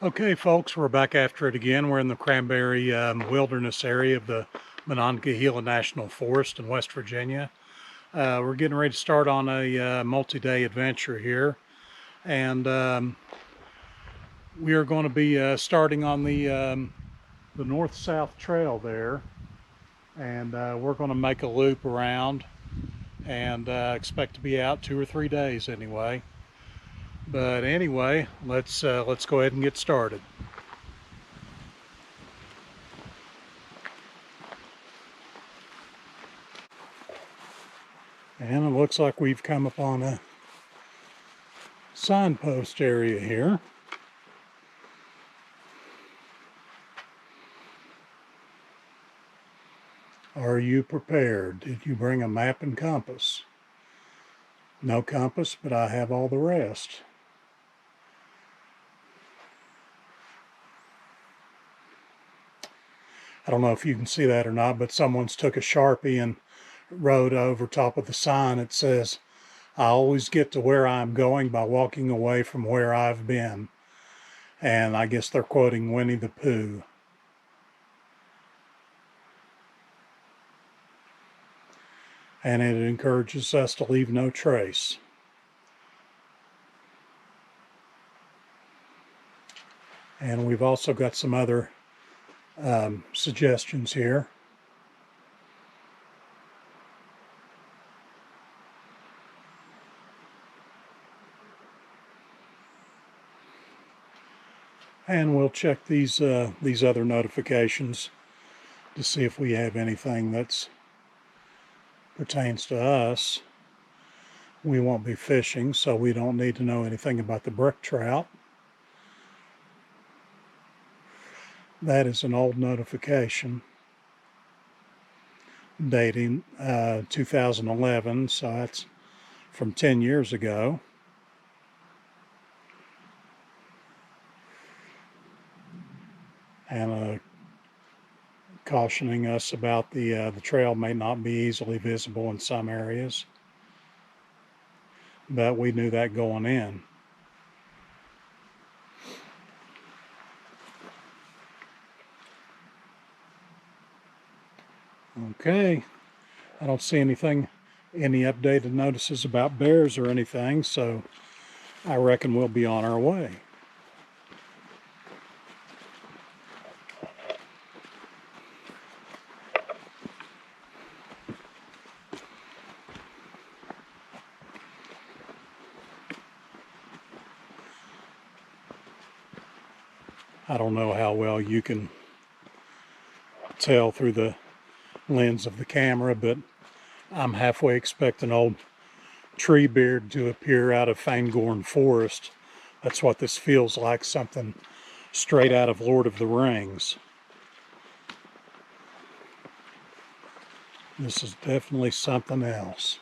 Okay, folks, we're back after it again. We're in the Cranberry Wilderness Area of the Monongahela National Forest in West Virginia. We're getting ready to start on a multi-day adventure here, and we are going to be starting on the North South Trail there, and we're going to make a loop around, and expect to be out 2 or 3 days anyway. But anyway, let's go ahead and get started. And it looks like we've come upon a signpost area here. Are you prepared? Did you bring a map and compass? No compass, but I have all the rest. I don't know if you can see that or not, but someone's took a Sharpie and wrote over top of the sign. It says, "I always get to where I'm going by walking away from where I've been." And I guess they're quoting Winnie the Pooh. And it encourages us to leave no trace. And we've also got some other suggestions here. And we'll check these other notifications to see if we have anything that pertains to us. We won't be fishing, so we don't need to know anything about the brook trout. That is an old notification dating 2011, so that's from 10 years ago. And cautioning us about the trail may not be easily visible in some areas, but we knew that going in. Okay, I don't see any updated notices about bears or anything, so I reckon we'll be on our way. I don't know how well you can tell through the lens of the camera, but I'm halfway expecting old Treebeard to appear out of Fangorn Forest. That's what this feels like, something straight out of Lord of the Rings. This is definitely something else.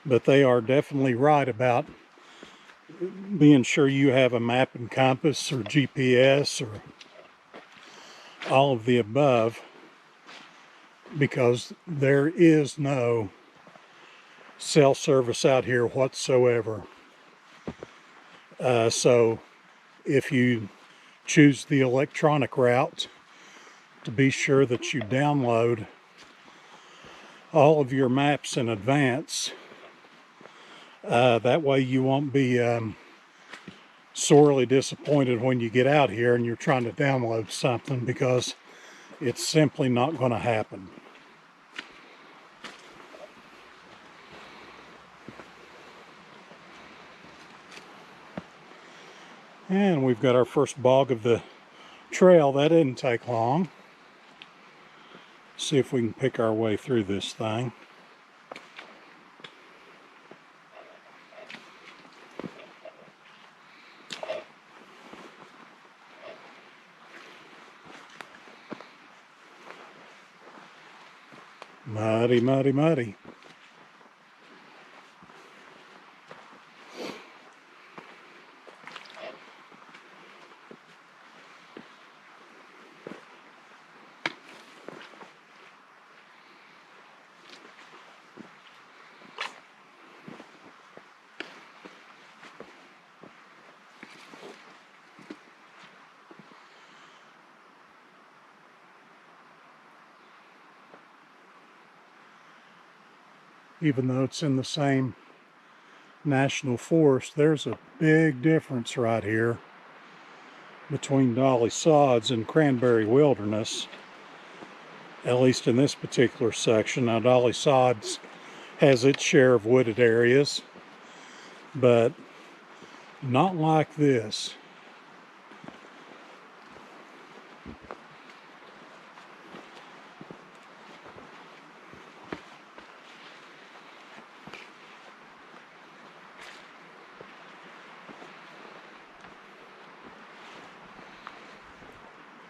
But they are definitely right about being sure you have a map and compass or GPS or all of the above, because there is no cell service out here whatsoever. So if you choose the electronic route, to be sure that you download all of your maps in advance. That way you won't be sorely disappointed when you get out here and you're trying to download something, because it's simply not going to happen. And we've got our first bog of the trail. That didn't take long. See if we can pick our way through this thing. Muddy, muddy, muddy. even though it's in the same national forest. There's a big difference right here between Dolly Sods and Cranberry Wilderness, at least in this particular section. Now, Dolly Sods has its share of wooded areas, but not like this.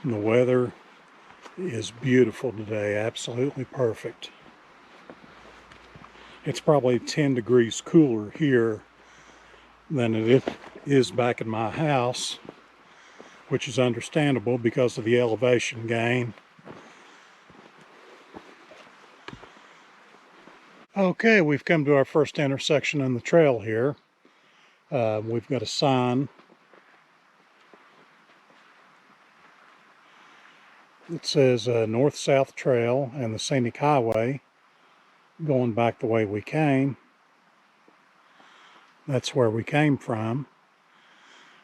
And the weather is beautiful today, absolutely perfect. It's probably 10 degrees cooler here than it is back in my house, which is understandable because of the elevation gain. Okay, we've come to our first intersection in the trail here. We've got a sign that says North South Trail and the Scenic Highway, going back the way we came. That's where we came from.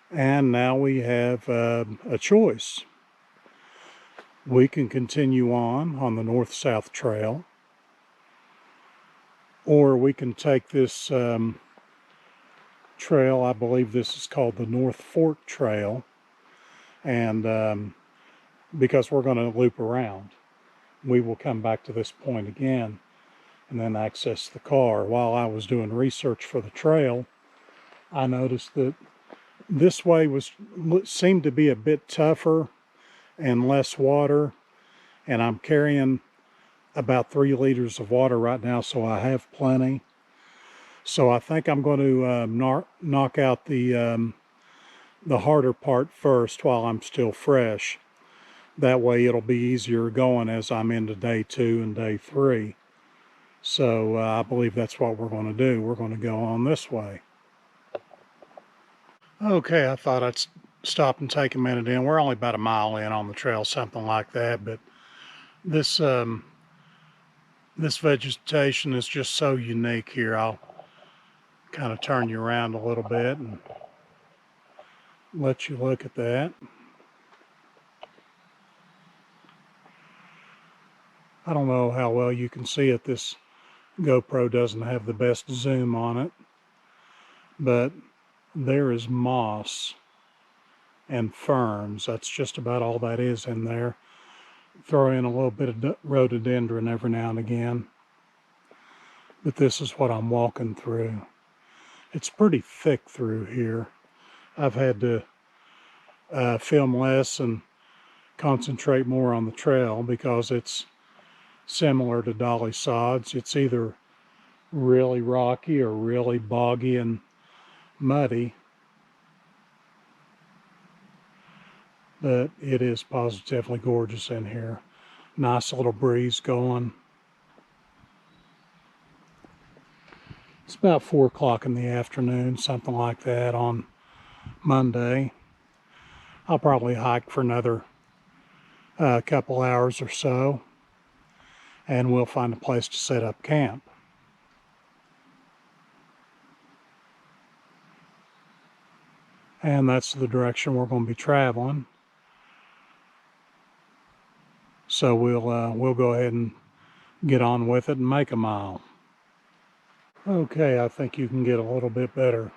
And now we have a choice. We can continue on the North South Trail, or we can take this trail, I believe this is called the North Fork Trail, and because we're going to loop around, we will come back to this point again and then access the car. While I was doing research for the trail, I noticed that this way seemed to be a bit tougher and less water, and I'm carrying about 3 liters of water right now, so I have plenty. So I think I'm going to knock out the harder part first while I'm still fresh. That way it'll be easier going as I'm into day 2 and day 3. So I believe that's what we're going to do. We're going to go on this way. Okay, I thought I'd stop and take a minute in. We're only about a mile in on the trail, something like that, but this this vegetation is just so unique here. I'll kind of turn you around a little bit and let you look at that. I don't know how well you can see it. This GoPro doesn't have the best zoom on it, but there is moss and ferns. That's just about all that is in there. Throw in a little bit of rhododendron every now and again. But this is what I'm walking through. It's pretty thick through here. I've had to film less and concentrate more on the trail because it's similar to Dolly Sods. It's either really rocky or really boggy and muddy, but it is positively gorgeous in here. Nice little breeze going. It's about 4 o'clock in the afternoon, something like that on Monday. I'll probably hike for another couple hours or so, and we'll find a place to set up camp. And that's the direction we're going to be traveling. So we'll go ahead and get on with it and make a mile. Okay, I think you can get a little bit better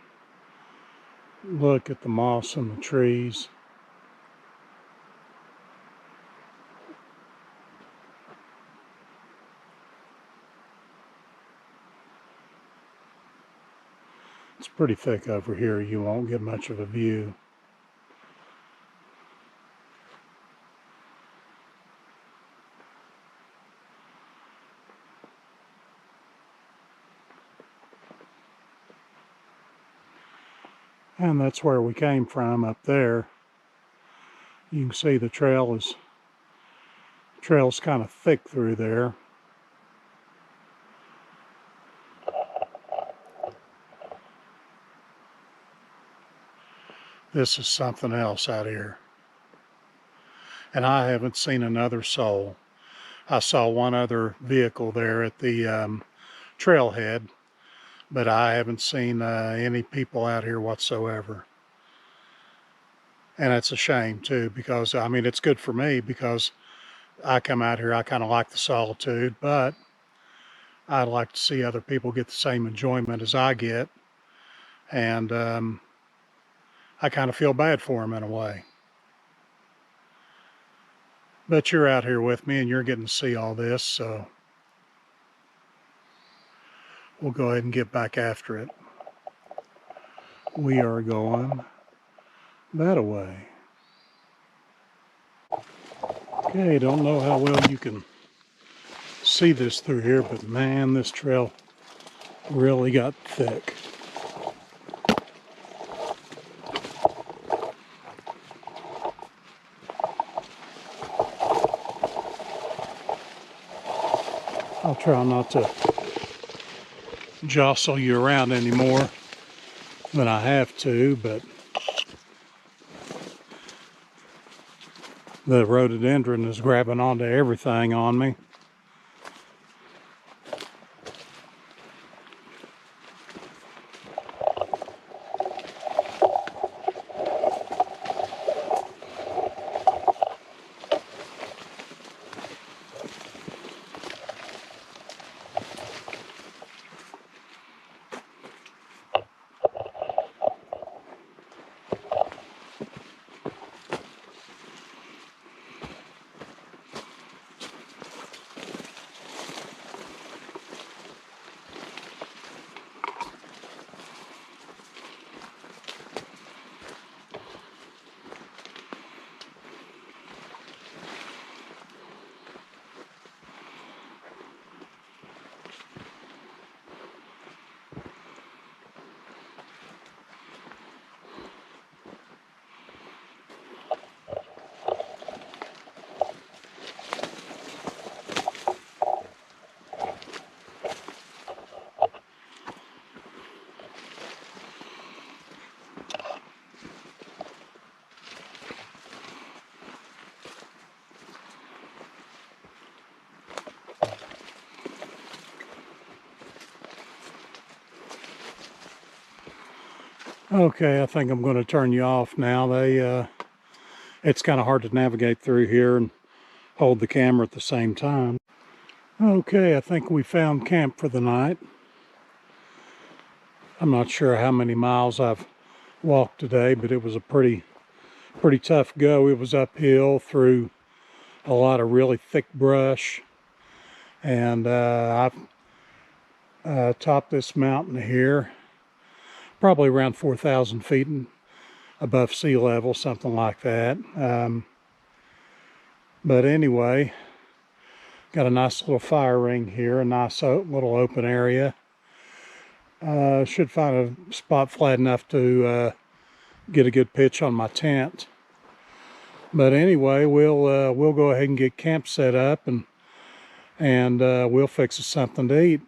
look at the moss and the trees. It's pretty thick over here. You won't get much of a view. And that's where we came from up there. You can see the trail's kind of thick through there. This is something else out here. And I haven't seen another soul. I saw one other vehicle there at the trailhead, but I haven't seen any people out here whatsoever. And it's a shame too, because I mean, it's good for me because I come out here, I kind of like the solitude, but I'd like to see other people get the same enjoyment as I get. And I kind of feel bad for them in a way. But you're out here with me and you're getting to see all this, so we'll go ahead and get back after it. We are going that way. Okay, don't know how well you can see this through here, but man, this trail really got thick. I'll try not to jostle you around any more than I have to, but the rhododendron is grabbing onto everything on me. Okay, I think I'm going to turn you off now. It's kind of hard to navigate through here and hold the camera at the same time. Okay, I think we found camp for the night. I'm not sure how many miles I've walked today, but it was a pretty tough go. It was uphill through a lot of really thick brush, and I've topped this mountain here, probably around 4,000 feet above sea level, something like that. But anyway, got a nice little fire ring here, a nice little open area. Should find a spot flat enough to get a good pitch on my tent. But anyway, we'll go ahead and get camp set up, and we'll fix us something to eat.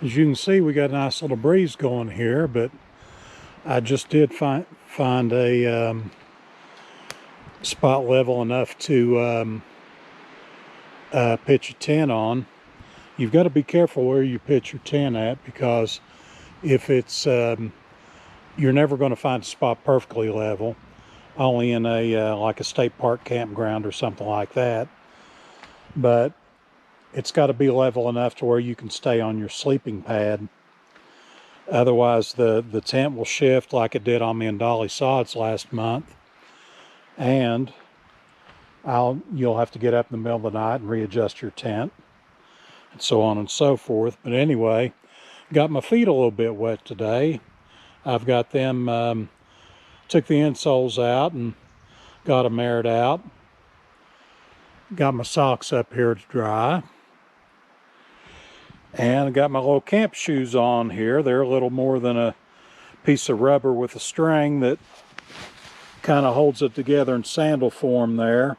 As you can see, we got a nice little breeze going here, but I just did find a spot level enough to pitch a tent on. You've got to be careful where you pitch your tent at, because if it's you're never going to find a spot perfectly level, only in a like a state park campground or something like that. But it's got to be level enough to where you can stay on your sleeping pad. Otherwise, the tent will shift like it did on me and Dolly Sods last month, and you'll have to get up in the middle of the night and readjust your tent, and so on and so forth. But anyway, got my feet a little bit wet today. I've got them, took the insoles out and Got them aired out. Got my socks up here to dry. And I got my little camp shoes on here. They're a little more than a piece of rubber with a string that kind of holds it together in sandal form there.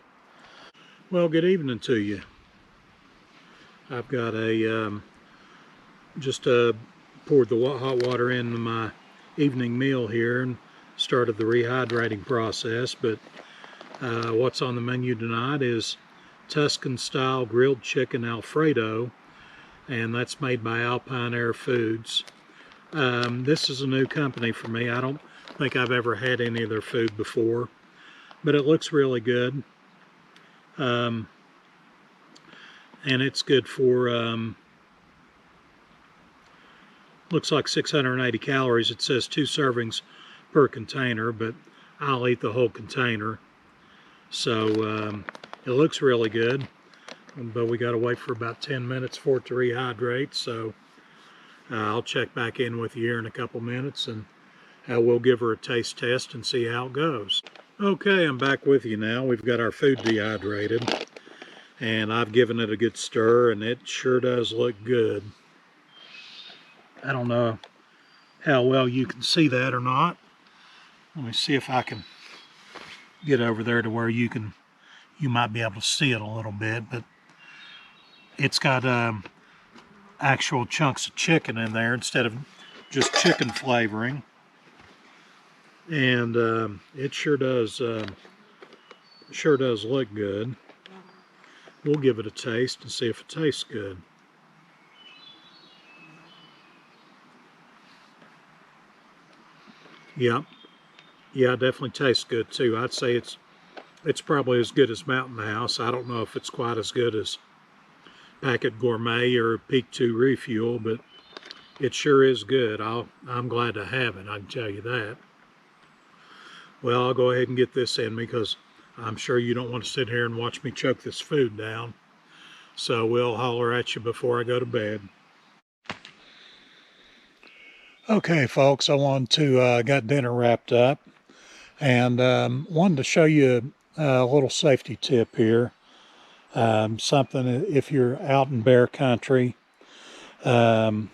Well, good evening to you. I've got just poured the hot water into my evening meal here and started the rehydrating process, but what's on the menu tonight is Tuscan style grilled chicken Alfredo, and that's made by Alpine Air Foods. This is a new company for me. I don't think I've ever had any of their food before, but it looks really good. And it's good for, looks like 680 calories. It says 2 servings per container, but I'll eat the whole container. So it looks really good, but we got to wait for about 10 minutes for it to rehydrate. So I'll check back in with you here in a couple minutes, and we'll give her a taste test and see how it goes. Okay, I'm back with you now. We've got our food dehydrated, and I've given it a good stir, and it sure does look good. I don't know how well you can see that or not. Let me see if I can get over there to where you might be able to see it a little bit, but it's got actual chunks of chicken in there instead of just chicken flavoring, and it sure does look good. We'll give it a taste and see if it tastes good. Yeah, it definitely tastes good too. I'd say it's probably as good as Mountain House. I don't know if it's quite as good as Packet Gourmet or Peak 2 Refuel, but it sure is good. I'm glad to have it, I can tell you that. Well, I'll go ahead and get this in me because I'm sure you don't want to sit here and watch me choke this food down. So we'll holler at you before I go to bed. Okay, folks, I wanted to got dinner wrapped up, and wanted to show you a little safety tip here. Something if you're out in bear country, you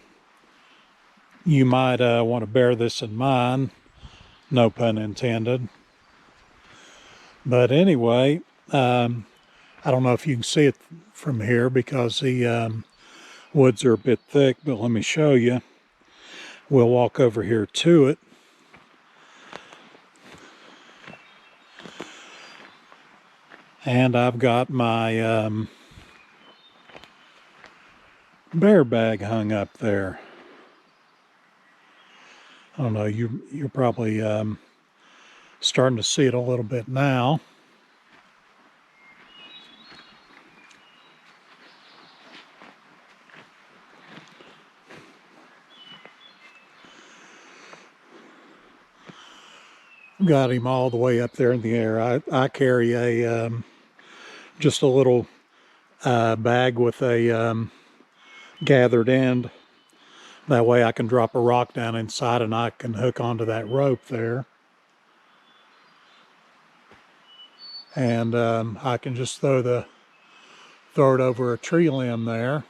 might want to bear this in mind, no pun intended. But anyway, I don't know if you can see it from here because the woods are a bit thick, but let me show you. We'll walk over here to it. And I've got my bear bag hung up there. I don't know, you're probably starting to see it a little bit now. Got him all the way up there in the air. I carry a just a little bag with a gathered end. That way I can drop a rock down inside and I can hook onto that rope there. And I can just throw it over a tree limb there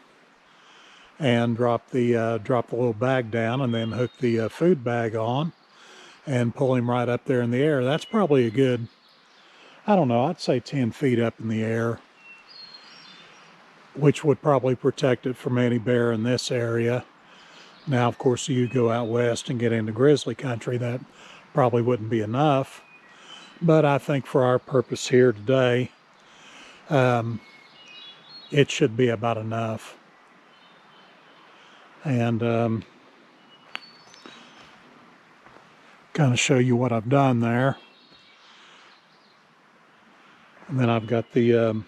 and drop the little bag down, and then hook the food bag on and pull him right up there in the air. That's probably a good, I don't know, I'd say 10 feet up in the air, which would probably protect it from any bear in this area. Now, of course, you go out west and get into grizzly country, that probably wouldn't be enough. But I think for our purpose here today, it should be about enough. And kind of show you what I've done there. And then I've got the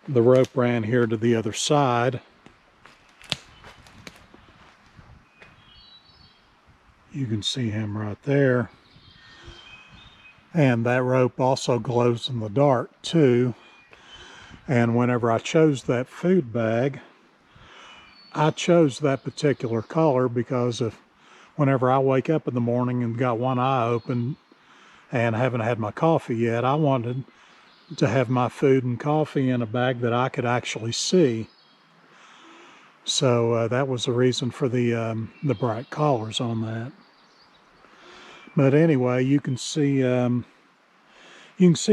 rope ran here to the other side. You can see him right there. And that rope also glows in the dark too. And whenever I chose that food bag, I chose that particular color because whenever I wake up in the morning and got one eye open, and I haven't had my coffee yet. I wanted to have my food and coffee in a bag that I could actually see. So that was the reason for the bright colors on that. But anyway, you can see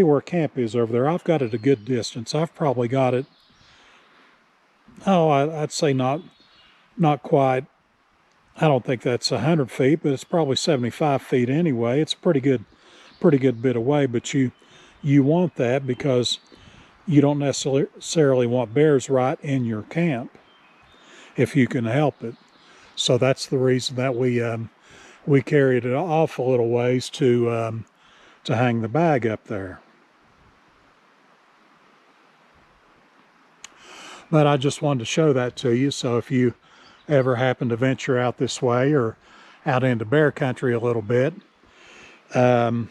where camp is over there. I've got it a good distance. I've probably got it, oh, I'd say not quite. I don't think that's 100 feet, but it's probably 75 feet anyway. It's a pretty good bit away. But you want that because you don't necessarily want bears right in your camp if you can help it. So that's the reason that we carried it off a little ways to hang the bag up there. But I just wanted to show that to you. So if you ever happen to venture out this way or out into bear country a little bit, none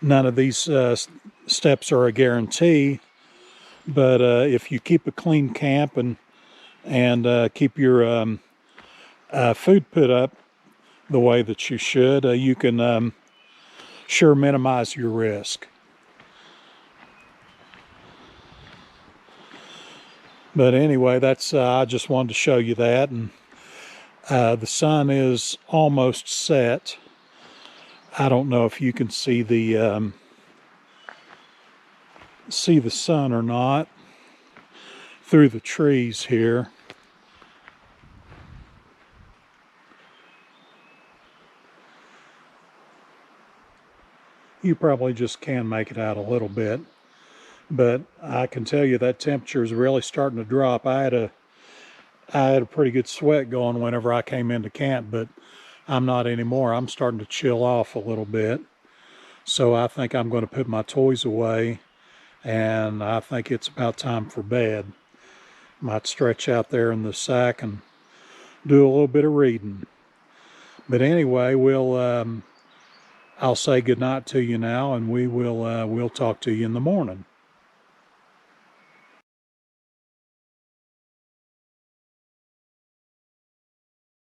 of these steps are a guarantee. But if you keep a clean camp and keep your food put up the way that you should, you can sure minimize your risk. But anyway, that's I just wanted to show you that. And the sun is almost set. I don't know if you can see the sun or not through the trees here. You probably just can make it out a little bit, but I can tell you that temperature is really starting to drop. I had a pretty good sweat going whenever I came into camp, but I'm not anymore. I'm starting to chill off a little bit. So I think I'm going to put my toys away, and I think it's about time for bed. Might stretch out there in the sack and do a little bit of reading. But anyway, I'll say goodnight to you now, and we'll talk to you in the morning.